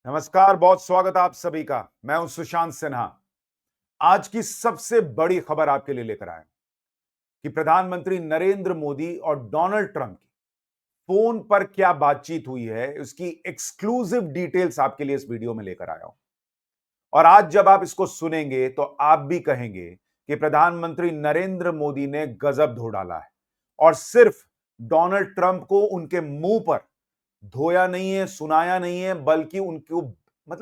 नमस्कार, बहुत स्वागत आप सभी का। मैं हूं सुशांत सिन्हा। आज की सबसे बड़ी खबर आपके लिए लेकर आए कि प्रधानमंत्री नरेंद्र मोदी और डोनाल्ड ट्रंप की फोन पर क्या बातचीत हुई है, उसकी एक्सक्लूसिव डिटेल्स आपके लिए इस वीडियो में लेकर आया हूं। और आज जब आप इसको सुनेंगे तो आप भी कहेंगे कि प्रधानमंत्री नरेंद्र मोदी ने गजब धो डाला है और सिर्फ डोनाल्ड ट्रंप को उनके मुंह पर धोया नहीं है, सुनाया नहीं है, बल्कि उनको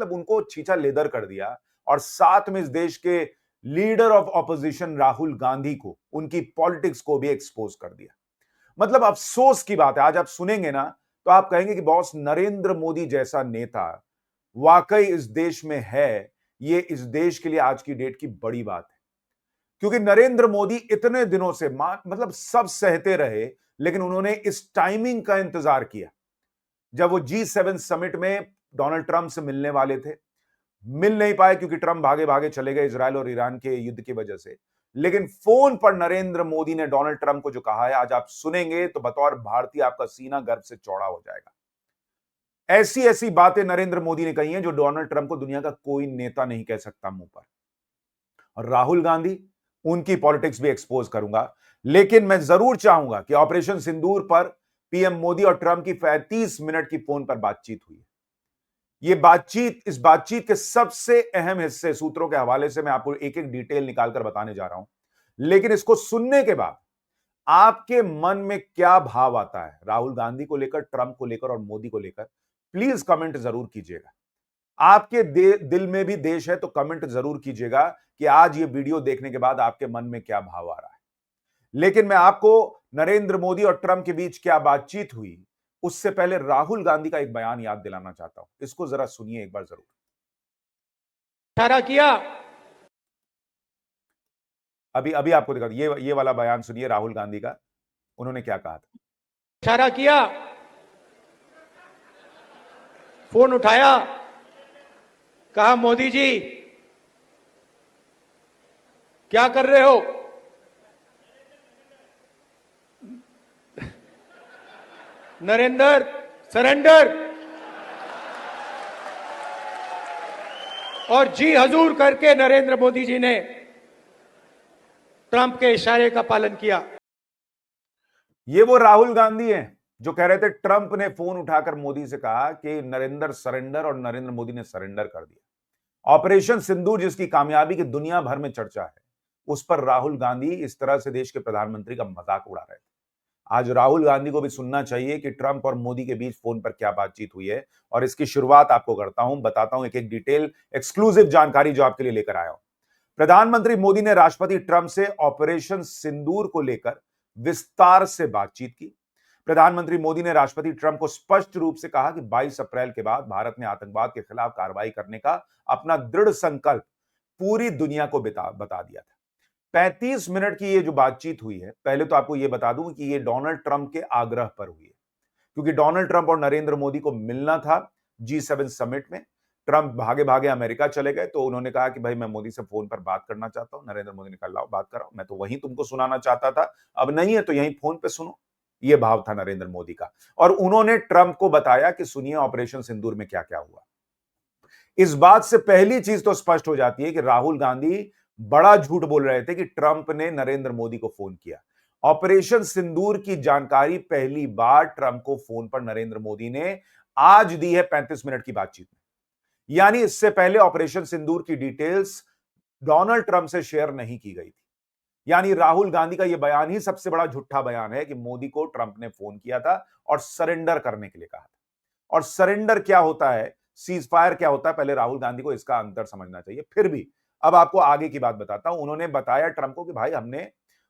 उनको छीछा लेदर कर दिया। और साथ में इस देश के leader of opposition Rahul Gandhi को, उनकी पॉलिटिक्स को भी एक्सपोज कर दिया। अफसोस की बात है, आज आप सुनेंगे ना तो आप कहेंगे कि बॉस, नरेंद्र मोदी जैसा नेता वाकई इस देश में है। ये इस देश के लिए आज की डेट की बड़ी बात है, क्योंकि नरेंद्र मोदी इतने दिनों से सब सहते रहे, लेकिन उन्होंने इस टाइमिंग का इंतजार किया जब वो G7 समिट में डोनाल्ड ट्रंप से मिलने वाले थे। मिल नहीं पाए क्योंकि ट्रंप भागे भागे चले गए इजरायल और ईरान के युद्ध की वजह से। लेकिन फोन पर नरेंद्र मोदी ने डोनाल्ड ट्रंप को जो कहा है, आज आप सुनेंगे तो बतौर भारतीय आपका सीना गर्व से चौड़ा हो जाएगा। ऐसी ऐसी बातें नरेंद्र मोदी ने कही हैं जो डोनाल्ड ट्रंप को दुनिया का कोई नेता नहीं कह सकता मुंह पर। और राहुल गांधी, उनकी पॉलिटिक्स भी एक्सपोज करूंगा। लेकिन मैं जरूर चाहूंगा कि ऑपरेशन सिंदूर पर पीएम मोदी और ट्रंप की 35 मिनट की फोन पर बातचीत हुई। इस बातचीत के सबसे अहम हिस्से सूत्रों के हवाले से मैं आपको एक एक डिटेल निकालकर बताने जा रहा हूं। लेकिन इसको सुनने के बाद आपके मन में क्या भाव आता है राहुल गांधी को लेकर, ट्रंप को लेकर और मोदी को लेकर, प्लीज कमेंट जरूर कीजिएगा। आपके दिल में भी देश है तो कमेंट जरूर कीजिएगा कि आज ये वीडियो देखने के बाद आपके मन में क्या भाव आ रहा है। लेकिन मैं आपको नरेंद्र मोदी और ट्रंप के बीच क्या बातचीत हुई, उससे पहले राहुल गांधी का एक बयान याद दिलाना चाहता हूं। इसको जरा सुनिए एक बार जरूर। इशारा किया। अभी अभी आपको दिखा, ये वाला बयान सुनिए राहुल गांधी का। उन्होंने क्या कहा था। इशारा किया, फोन उठाया, कहा मोदी जी क्या कर रहे हो? नरेंद्र, सरेंडर। और जी हजूर करके नरेंद्र मोदी जी ने ट्रंप के इशारे का पालन किया। ये वो राहुल गांधी हैं जो कह रहे थे ट्रंप ने फोन उठाकर मोदी से कहा कि नरेंद्र सरेंडर, और नरेंद्र मोदी ने सरेंडर कर दिया। ऑपरेशन सिंदूर जिसकी कामयाबी की दुनिया भर में चर्चा है, उस पर राहुल गांधी इस तरह से देश के प्रधानमंत्री का मजाक उड़ा रहे थे। आज राहुल गांधी को भी सुनना चाहिए कि ट्रंप और मोदी के बीच फोन पर क्या बातचीत हुई है। और इसकी शुरुआत आपको करता हूं, बताता हूं एक एक डिटेल, एक्सक्लूसिव जानकारी जो आपके लिए लेकर आया हूं। प्रधानमंत्री मोदी ने राष्ट्रपति ट्रंप से ऑपरेशन सिंदूर को लेकर विस्तार से बातचीत की। प्रधानमंत्री मोदी ने राष्ट्रपति ट्रंप को स्पष्ट रूप से कहा कि 22 अप्रैल के बाद भारत ने आतंकवाद के खिलाफ कार्रवाई करने का अपना दृढ़ संकल्प पूरी दुनिया को बता दिया था। 35 मिनट की ये जो बातचीत हुई है, पहले तो आपको ये बता दूं कि ये डोनाल्ड ट्रंप के आग्रह पर हुई है, क्योंकि डोनाल्ड ट्रंप और नरेंद्र मोदी को मिलना था G7 समिट में। ट्रंप भागे भागे अमेरिका चले गए, तो उन्होंने कहा कि भाई मैं मोदी से फोन पर बात करना चाहता हूं। नरेंद्र मोदी ने कहा लाओ बात कराओ, मैं तो वहीं तुमको सुनाना चाहता था, अब नहीं है तो यहीं फोन पे सुनो। ये भाव था नरेंद्र मोदी का। और उन्होंने ट्रंप को बताया कि सुनिए ऑपरेशन सिंदूर में क्या क्या हुआ। इस बात से पहली चीज तो स्पष्ट हो जाती है कि राहुल गांधी बड़ा झूठ बोल रहे थे कि ट्रंप ने नरेंद्र मोदी को फोन किया। ऑपरेशन सिंदूर की जानकारी पहली बार ट्रंप को फोन पर नरेंद्र मोदी ने आज दी है 35 मिनट की बातचीत में। यानी इससे पहले ऑपरेशन सिंदूर की डिटेल्स डोनाल्ड ट्रंप से शेयर नहीं की गई थी। यानी राहुल गांधी का यह बयान ही सबसे बड़ा झूठा बयान है कि मोदी को ट्रंप ने फोन किया था और सरेंडर करने के लिए कहा था। और सरेंडर क्या होता है, सीज फायर क्या होता है, पहले राहुल गांधी को इसका अंतर समझना चाहिए। फिर भी अब आपको आगे की बात बताता हूं। उन्होंने बताया ट्रंप को कि भाई हमने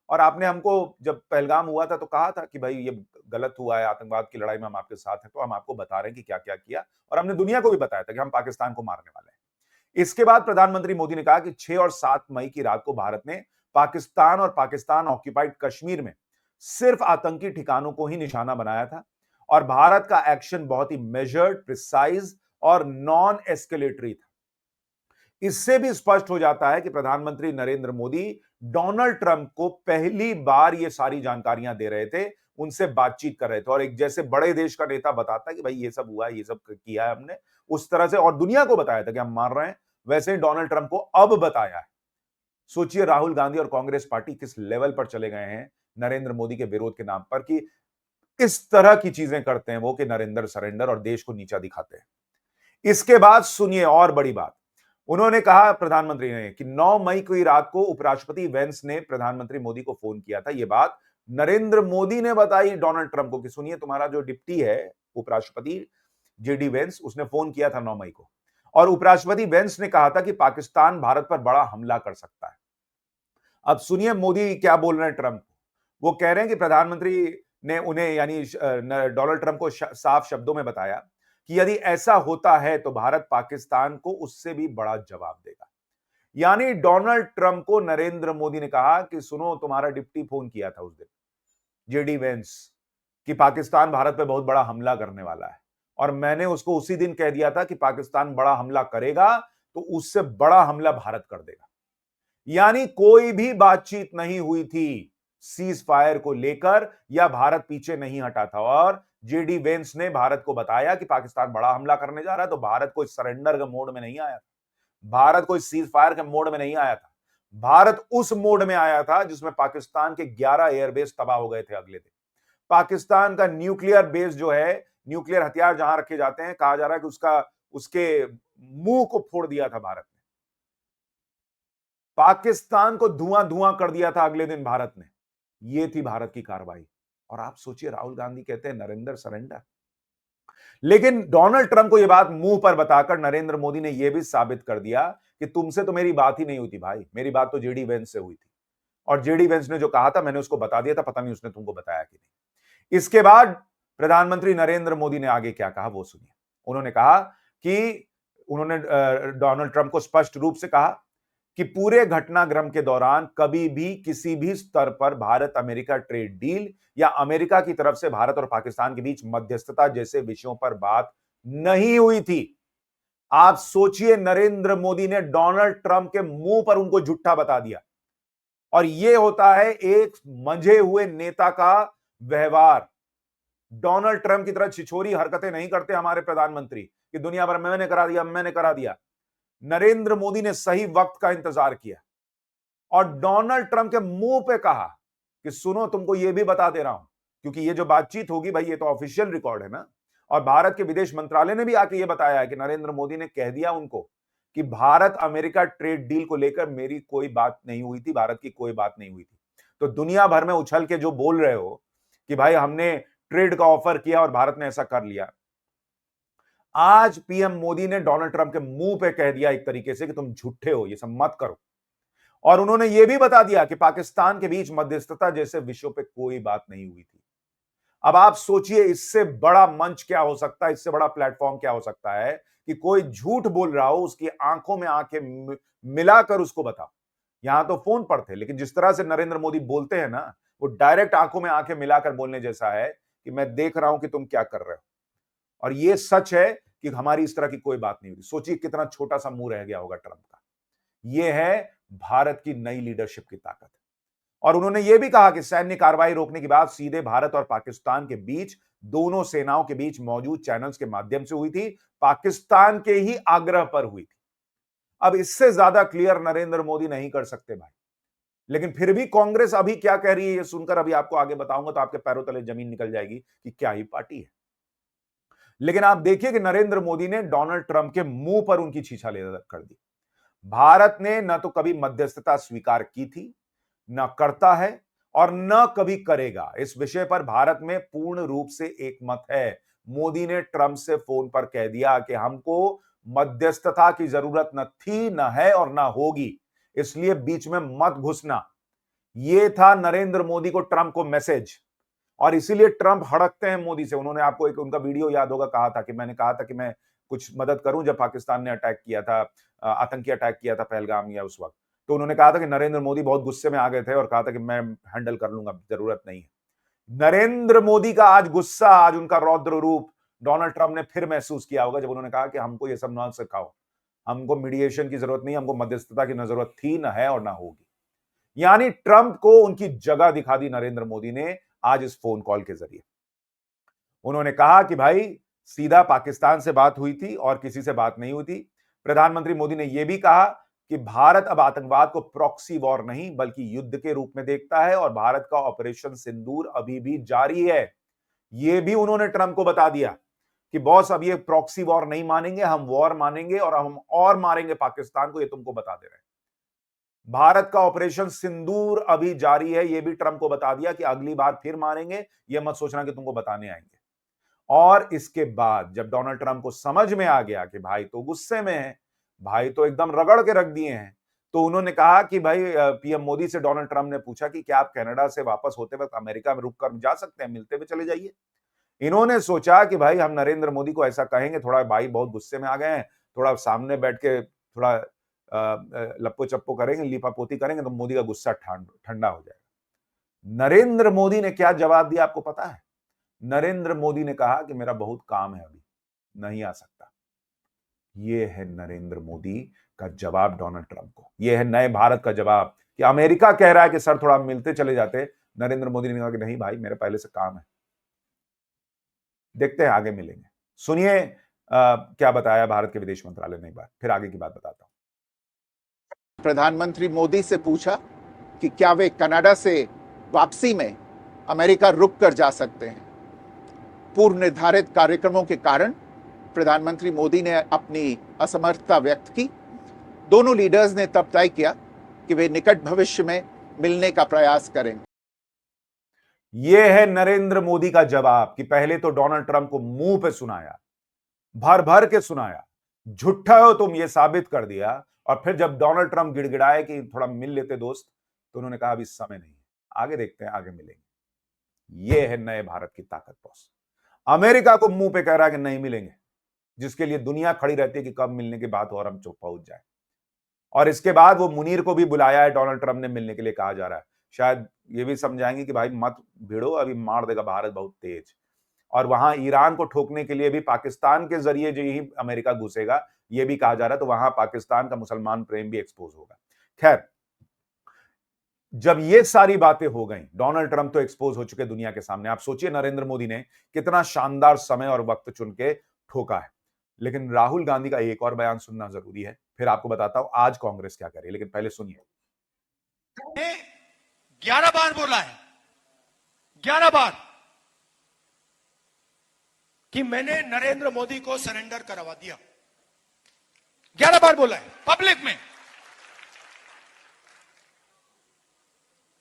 और आपने हमको जब पहलगाम हुआ था तो कहा था कि भाई ये गलत हुआ है, आतंकवाद की लड़ाई में हम आपके साथ हैं, तो हम आपको बता रहे हैं कि क्या क्या किया। और हमने दुनिया को भी बताया था कि हम पाकिस्तान को मारने वाले हैं। इसके बाद प्रधानमंत्री मोदी ने कहा कि 6 और 7 मई की रात को भारत ने पाकिस्तान और पाकिस्तान ऑक्यूपाइड कश्मीर में सिर्फ आतंकी ठिकानों को ही निशाना बनाया था। और भारत का एक्शन बहुत ही मेजर्ड, प्रिसाइज और नॉन एस्केलेटरी था। इससे भी स्पष्ट हो जाता है कि प्रधानमंत्री नरेंद्र मोदी डोनाल्ड ट्रंप को पहली बार ये सारी जानकारियां दे रहे थे। उनसे बातचीत कर रहे थे और एक जैसे बड़े देश का नेता बताता है कि भाई ये सब हुआ, ये सब किया है हमने, उस तरह से और दुनिया को बताया था कि हम मान रहे हैं, वैसे ही डोनाल्ड ट्रंप को अब बताया है। सोचिए राहुल गांधी और कांग्रेस पार्टी किस लेवल पर चले गए हैं नरेंद्र मोदी के विरोध के नाम पर, कि इस तरह की चीजें करते हैं वो कि नरेंद्र सरेंडर और देश को नीचा दिखाते हैं। इसके बाद सुनिए और बड़ी बात, उन्होंने कहा प्रधानमंत्री ने कि 9 मई की रात को उपराष्ट्रपति वेंस ने प्रधानमंत्री मोदी को फोन किया था। यह बात नरेंद्र मोदी ने बताई डोनाल्ड ट्रंप को कि सुनिए तुम्हारा जो डिप्टी है उपराष्ट्रपति जेडी वेंस, उसने फोन किया था 9 मई को और उपराष्ट्रपति वेंस ने कहा था कि पाकिस्तान भारत पर बड़ा हमला कर सकता है। अब सुनिए मोदी क्या बोल रहे हैं ट्रंप को। वो कह रहे हैं कि प्रधानमंत्री ने उन्हें यानी डोनाल्ड ट्रंप को साफ शब्दों में बताया कि यदि ऐसा होता है तो भारत पाकिस्तान को उससे भी बड़ा जवाब देगा। यानी डोनाल्ड ट्रंप को नरेंद्र मोदी ने कहा कि सुनो तुम्हारा डिप्टी फोन किया था उस दिन जेडी वेंस कि पाकिस्तान भारत पे बहुत बड़ा हमला करने वाला है और मैंने उसको उसी दिन कह दिया था कि पाकिस्तान बड़ा हमला करेगा तो उससे बड़ा हमला भारत कर देगा। यानी कोई भी बातचीत नहीं हुई थी सीज फायर को लेकर या भारत पीछे नहीं हटा था और जेडी वेंस ने भारत को बताया कि पाकिस्तान बड़ा हमला करने जा रहा है, तो भारत कोई सरेंडर के मोड में नहीं आया था, भारत कोई सीज फायर के मोड में नहीं आया था। भारत उस मोड में आया था जिसमें पाकिस्तान के 11 एयरबेस तबाह हो गए थे अगले दिन। पाकिस्तान का न्यूक्लियर बेस जो है, न्यूक्लियर हथियार जहां रखे जाते हैं, कहा जा रहा है कि उसके मुंह को फोड़ दिया था भारत ने, पाकिस्तान को धुआं धुआं कर दिया था अगले दिन भारत ने। यह थी भारत की कार्रवाई। और आप सोचिए राहुल गांधी कहते हैं नरेंद्र सरेंडर। लेकिन डोनाल्ड ट्रंप को यह बात मुंह पर बताकर नरेंद्र मोदी ने यह भी साबित कर दिया कि तुमसे तो मेरी बात ही नहीं हुई थी भाई, मेरी बात तो जेडी वेंस से हुई थी और जेडी वेंस ने जो कहा था मैंने उसको बता दिया था, पता नहीं उसने तुमको बताया कि नहीं। इसके बाद प्रधानमंत्री नरेंद्र मोदी ने आगे क्या कहा वो सुनिए। उन्होंने कहा कि उन्होंने डोनाल्ड ट्रंप को स्पष्ट रूप से कहा कि पूरे घटनाक्रम के दौरान कभी भी किसी भी स्तर पर भारत अमेरिका ट्रेड डील या अमेरिका की तरफ से भारत और पाकिस्तान के बीच मध्यस्थता जैसे विषयों पर बात नहीं हुई थी। आप सोचिए नरेंद्र मोदी ने डोनाल्ड ट्रंप के मुंह पर उनको झूठा बता दिया और यह होता है एक मंझे हुए नेता का व्यवहार। डोनाल्ड ट्रंप की तरह छिछोरी हरकतें नहीं करते हमारे प्रधानमंत्री कि दुनिया भर में मैंने करा दिया। नरेंद्र मोदी ने सही वक्त का इंतजार किया और डोनाल्ड ट्रंप के मुंह पे कहा कि सुनो तुमको यह भी बता दे रहा हूं, क्योंकि ये जो बातचीत होगी भाई ये तो ऑफिशियल रिकॉर्ड है ना, और भारत के विदेश मंत्रालय ने भी आके ये बताया है कि नरेंद्र मोदी ने कह दिया उनको कि भारत अमेरिका ट्रेड डील को लेकर मेरी कोई बात नहीं हुई थी, भारत की कोई बात नहीं हुई थी। तो दुनिया भर में उछल के जो बोल रहे हो कि भाई हमने ट्रेड का ऑफर किया और भारत ने ऐसा कर लिया, आज पीएम मोदी ने डोनाल्ड ट्रंप के मुंह पे कह दिया एक तरीके से कि तुम झूठे हो, ये सब मत करो। और उन्होंने यह भी बता दिया कि पाकिस्तान के बीच मध्यस्थता जैसे विषयों पे कोई बात नहीं हुई थी। अब आप सोचिए इससे बड़ा मंच क्या हो सकता है, इससे बड़ा प्लेटफॉर्म क्या हो सकता है कि कोई झूठ बोल रहा हो उसकी आंखों में आंखें मिलाकर उसको बताओ। यहां तो फोन पर थे, लेकिन जिस तरह से नरेंद्र मोदी बोलते हैं ना, वो डायरेक्ट आंखों में आंखें मिलाकर बोलने जैसा है कि मैं देख रहा हूं कि तुम क्या कर रहे हो। और यह सच है कि हमारी इस तरह की कोई बात नहीं हुई। सोचिए कितना छोटा सा मुंह रह गया होगा ट्रंप का। यह है भारत की नई लीडरशिप की ताकत। और उन्होंने यह भी कहा कि सैन्य कार्रवाई रोकने की बात सीधे भारत और पाकिस्तान के बीच, दोनों सेनाओं के बीच मौजूद चैनल्स के माध्यम से हुई थी, पाकिस्तान के ही आग्रह पर हुई थी। अब इससे ज्यादा क्लियर नरेंद्र मोदी नहीं कर सकते भाई। लेकिन फिर भी कांग्रेस अभी क्या कह रही है ये सुनकर अभी आपको आगे बताऊंगा तो आपके पैरों तले जमीन निकल जाएगी कि क्या ही पार्टी है। लेकिन आप देखिए कि नरेंद्र मोदी ने डोनाल्ड ट्रंप के मुंह पर उनकी छीछा कर दी। भारत ने न तो कभी मध्यस्थता स्वीकार की थी, न करता है और न कभी करेगा। इस विषय पर भारत में पूर्ण रूप से एक मत है। मोदी ने ट्रंप से फोन पर कह दिया कि हमको मध्यस्थता की जरूरत न थी, न है और न होगी, इसलिए बीच में मत घुसना। यह था नरेंद्र मोदी को ट्रंप को मैसेज, और इसीलिए ट्रंप हड़कते हैं मोदी से। उन्होंने आपको एक उनका वीडियो याद होगा, कहा था कि मैंने कहा था कि मैं कुछ मदद करूं जब पाकिस्तान ने अटैक किया था, आतंकी अटैक किया था पहलगाम या उस वक्त, तो उन्होंने कहा था कि नरेंद्र मोदी बहुत गुस्से में आ गए थे और कहा था कि मैं हैंडल कर लूंगा, जरूरत नहीं है। नरेंद्र मोदी का आज गुस्सा, आज उनका रौद्र रूप डोनाल्ड ट्रंप ने फिर महसूस किया होगा जब उन्होंने कहा कि हमको ये सब न सिखाओ, हमको मीडिएशन की जरूरत नहीं, हमको मध्यस्थता की न जरूरत थी, न है और ना होगी। यानी ट्रंप को उनकी जगह दिखा दी नरेंद्र मोदी ने आज इस फोन कॉल के जरिए। उन्होंने कहा कि भाई सीधा पाकिस्तान से बात हुई थी और किसी से बात नहीं हुई थी। प्रधानमंत्री मोदी ने यह भी कहा कि भारत अब आतंकवाद को प्रॉक्सी वॉर नहीं बल्कि युद्ध के रूप में देखता है और भारत का ऑपरेशन सिंदूर अभी भी जारी है। यह भी उन्होंने ट्रंप को बता दिया कि बॉस अब ये प्रॉक्सी वॉर नहीं मानेंगे, हम वॉर मानेंगे और हम और मारेंगे पाकिस्तान को, ये तुमको बता दे रहे हैं। भारत का ऑपरेशन सिंदूर अभी जारी है, यह भी ट्रंप को बता दिया कि अगली बार फिर मारेंगे, यह मत सोचना कि तुमको बताने आएंगे। और इसके बाद जब डोनाल्ड ट्रंप को समझ में आ गया कि भाई तो गुस्से में है, भाई तो एकदम रगड़ के रख दिए हैं, तो उन्होंने कहा कि भाई पीएम मोदी से डोनाल्ड ट्रंप ने पूछा कि क्या आप कनाडा से वापस होते वक्त अमेरिका में रुक कर जा सकते हैं, मिलते हुए चले जाइए। इन्होंने सोचा कि भाई हम नरेंद्र मोदी को ऐसा कहेंगे, थोड़ा भाई बहुत गुस्से में आ गए हैं, थोड़ा सामने बैठ के थोड़ा लप्पो चप्पो करेंगे, लीपापोती करेंगे तो मोदी का गुस्सा ठंडा हो जाएगा। नरेंद्र मोदी ने क्या जवाब दिया आपको पता है? नरेंद्र मोदी ने कहा कि मेरा बहुत काम है, अभी नहीं आ सकता। यह है नरेंद्र मोदी का जवाब डोनाल्ड ट्रंप को। यह है नए भारत का जवाब कि अमेरिका कह रहा है कि सर थोड़ा मिलते चले जाते, नरेंद्र मोदी ने कहा कि नहीं भाई मेरे पहले से काम है, देखते हैं आगे मिलेंगे। सुनिए क्या बताया भारत के विदेश मंत्रालय ने, एक बार फिर आगे की बात बताता हूं। प्रधानमंत्री मोदी से पूछा कि क्या वे कनाडा से वापसी में अमेरिका रुक कर जा सकते हैं। पूर्व निर्धारित कार्यक्रमों के कारण प्रधानमंत्री मोदी ने अपनी असमर्थता व्यक्त की। दोनों लीडर्स ने तब तय किया कि वे निकट भविष्य में मिलने का प्रयास करेंगे। यह है नरेंद्र मोदी का जवाब कि पहले तो डोनाल्ड ट्रंप को मुंह पे सुनाया, भर भर के सुनाया, झूठा हो तुम ये साबित कर दिया, और फिर जब डोनाल्ड ट्रंप गिड़गिड़ाए कि थोड़ा मिल लेते दोस्त, तो उन्होंने कहा अभी समय नहीं है, आगे देखते हैं, आगे मिलेंगे। यह है नए भारत की ताकत बॉस। अमेरिका को मुंह पे कह रहा है कि नहीं मिलेंगे, जिसके लिए दुनिया खड़ी रहती है कि कब मिलने की बात और हम चुप पहुंच जाए। और इसके बाद वो मुनीर को भी बुलाया है डोनाल्ड ट्रंप ने, मिलने के लिए कहा जा रहा है। शायद ये भी समझाएंगे कि भाई मत भिड़ो, अभी मार देगा भारत बहुत तेज। और वहां ईरान को ठोकने के लिए भी पाकिस्तान के जरिए जो ही अमेरिका घुसेगा, ये भी कहा जा रहा है, तो वहां पाकिस्तान का मुसलमान प्रेम भी एक्सपोज होगा। खैर, जब ये सारी बातें हो गई, डोनाल्ड ट्रंप तो एक्सपोज हो चुके दुनिया के सामने। आप सोचिए नरेंद्र मोदी ने कितना शानदार समय और वक्त चुन के ठोका है। लेकिन राहुल गांधी का एक और बयान सुनना जरूरी है, फिर आपको बताता हूं आज कांग्रेस क्या करे, लेकिन पहले सुनिए। 11 बार बोला है, 11 बार कि मैंने नरेंद्र मोदी को सरेंडर करवा दिया। 11 बार बोला है पब्लिक में।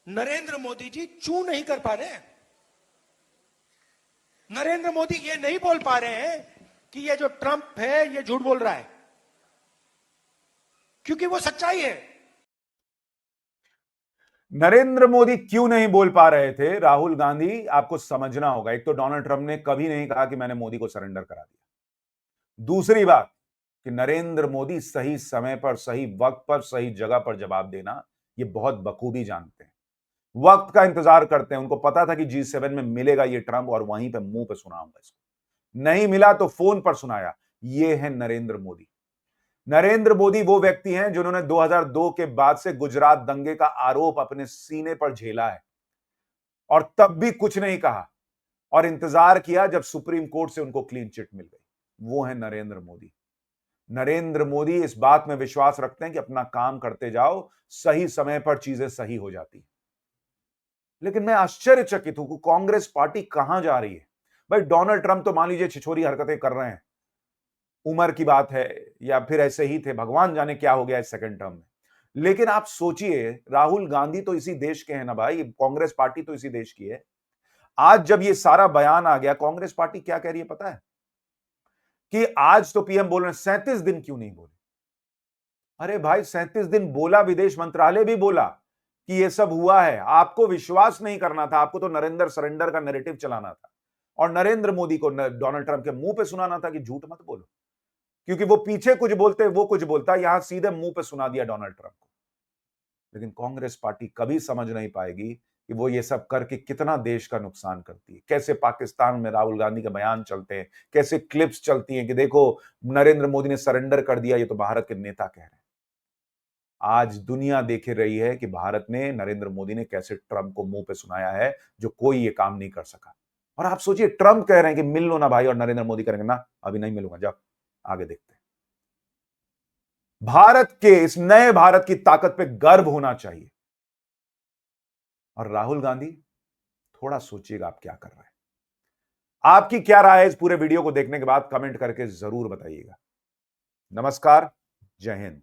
नरेंद्र मोदी जी चू नहीं कर पा रहे हैं। नरेंद्र मोदी ये नहीं बोल पा रहे हैं कि ये जो ट्रंप है ये झूठ बोल रहा है, क्योंकि वो सच्चाई है। नरेंद्र मोदी क्यों नहीं बोल पा रहे थे? राहुल गांधी, आपको समझना होगा, एक तो डोनाल्ड ट्रंप ने कभी नहीं कहा कि मैंने मोदी को सरेंडर करा दिया। दूसरी बात कि नरेंद्र मोदी सही समय पर, सही वक्त पर, सही जगह पर जवाब देना ये बहुत बखूबी जानते हैं। वक्त का इंतजार करते हैं। उनको पता था कि G7 में मिलेगा ये ट्रंप और वहीं पे मुंह पे सुनाऊंगा इसको। नहीं मिला तो फोन पर सुनाया। ये है नरेंद्र मोदी। नरेंद्र मोदी वो व्यक्ति हैं जिन्होंने 2002 के बाद से गुजरात दंगे का आरोप अपने सीने पर झेला है और तब भी कुछ नहीं कहा और इंतजार किया जब सुप्रीम कोर्ट से उनको क्लीन चिट मिल गई। वो है नरेंद्र मोदी। नरेंद्र मोदी इस बात में विश्वास रखते हैं कि अपना काम करते जाओ, सही समय पर चीजें सही हो जाती। लेकिन मैं आश्चर्यचकित हूं कि कांग्रेस पार्टी कहां जा रही है। भाई डोनाल्ड ट्रंप तो मान लीजिए छिछोरी हरकतें कर रहे हैं, उम्र की बात है या फिर ऐसे ही थे, भगवान जाने क्या हो गया इस सेकंड टर्म में। लेकिन आप सोचिए, राहुल गांधी तो इसी देश के हैं ना भाई, कांग्रेस पार्टी तो इसी देश की है। आज जब ये सारा बयान आ गया, कांग्रेस पार्टी क्या कह रही है पता है? कि आज तो पीएम बोल रहे हैं, 37 दिन क्यों नहीं बोले? अरे भाई 37 दिन बोला, विदेश मंत्रालय भी बोला कि ये सब हुआ है। आपको विश्वास नहीं करना था, आपको तो नरेंद्र सरेंडर का नैरेटिव चलाना था और नरेंद्र मोदी को डोनाल्ड ट्रंप के मुंह पे सुनाना था कि झूठ मत बोलो, क्योंकि वो पीछे कुछ बोलते, वो कुछ बोलता, यहां सीधे मुंह पे सुना दिया डोनाल्ड ट्रंप को। लेकिन कांग्रेस पार्टी कभी समझ नहीं पाएगी कि वो ये सब करके कितना देश का नुकसान करती है। कैसे पाकिस्तान में राहुल गांधी के बयान चलते हैं, कैसे क्लिप्स चलती हैं कि देखो नरेंद्र मोदी ने सरेंडर कर दिया, ये तो भारत के नेता कह रहे हैं। आज दुनिया देख रही है कि भारत ने, नरेंद्र मोदी ने कैसे ट्रंप को मुंह पे सुनाया है, जो कोई ये काम नहीं कर सका। और आप सोचिए, ट्रंप कह रहे हैं कि मिल लो ना भाई, और नरेंद्र मोदी करेंगे ना अभी नहीं मिलूंगा, जाओ आगे देखते हैं। भारत के, इस नए भारत की ताकत पे गर्व होना चाहिए। और राहुल गांधी, थोड़ा सोचिएगा आप क्या कर रहे हैं। आपकी क्या राय है इस पूरे वीडियो को देखने के बाद, कमेंट करके जरूर बताइएगा। नमस्कार, जय हिंद।